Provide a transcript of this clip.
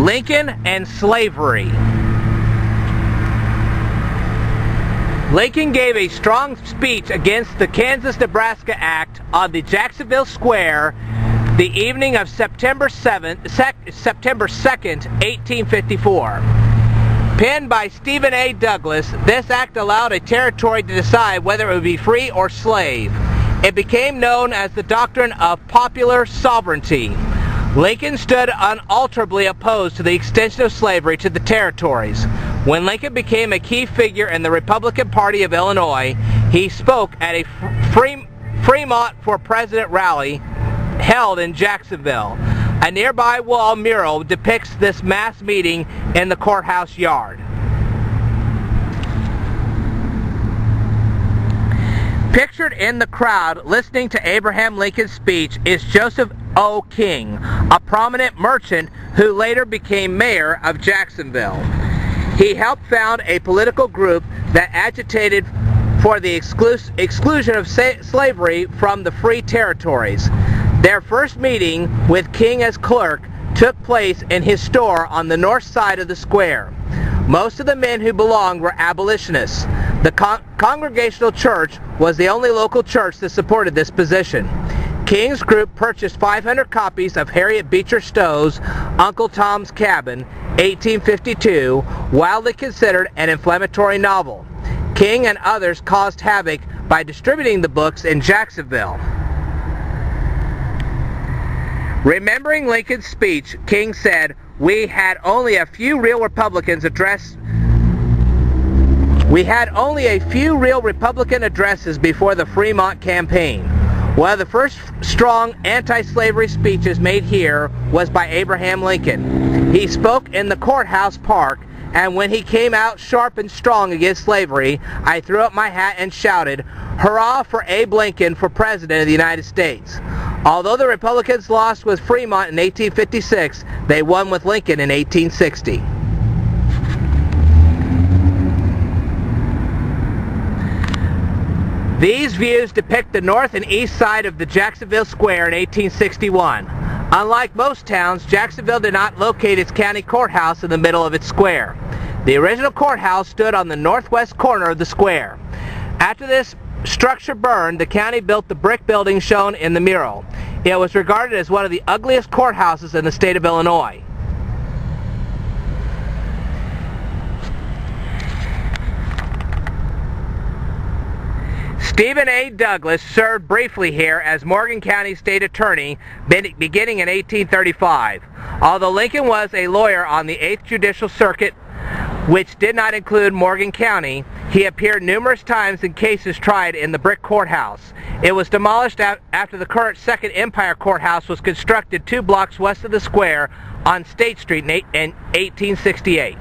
Lincoln and slavery. Lincoln gave a strong speech against the Kansas-Nebraska Act on the Jacksonville Square the evening of September 2nd, 1854. Penned by Stephen A. Douglas, this act allowed a territory to decide whether it would be free or slave. It became known as the doctrine of popular sovereignty. Lincoln stood unalterably opposed to the extension of slavery to the territories. When Lincoln became a key figure in the Republican Party of Illinois, he spoke at a Fremont for President rally held in Jacksonville. A nearby wall mural depicts this mass meeting in the courthouse yard. Pictured in the crowd listening to Abraham Lincoln's speech is Joseph O. King, a prominent merchant who later became mayor of Jacksonville. He helped found a political group that agitated for the exclusion of slavery from the free territories. Their first meeting, with King as clerk, took place in his store on the north side of the square. Most of the men who belonged were abolitionists. The Congregational Church was the only local church that supported this position. King's group purchased 500 copies of Harriet Beecher Stowe's Uncle Tom's Cabin, 1852, widely considered an inflammatory novel. King and others caused havoc by distributing the books in Jacksonville. Remembering Lincoln's speech, King said, "We had only a few real Republican addresses before the Fremont campaign. One of the first strong anti-slavery speeches made here was by Abraham Lincoln. He spoke in the courthouse park, and when he came out sharp and strong against slavery, I threw up my hat and shouted, 'Hurrah for Abe Lincoln for President of the United States.' Although the Republicans lost with Fremont in 1856, they won with Lincoln in 1860. These views depict the north and east side of the Jacksonville Square in 1861. Unlike most towns, Jacksonville did not locate its county courthouse in the middle of its square. The original courthouse stood on the northwest corner of the square. After this structure burned, the county built the brick building shown in the mural. It was regarded as one of the ugliest courthouses in the state of Illinois. Stephen A. Douglas served briefly here as Morgan County State Attorney beginning in 1835. Although Lincoln was a lawyer on the 8th Judicial Circuit, which did not include Morgan County, he appeared numerous times in cases tried in the brick courthouse. It was demolished after the current Second Empire Courthouse was constructed 2 blocks west of the square on State Street in 1868.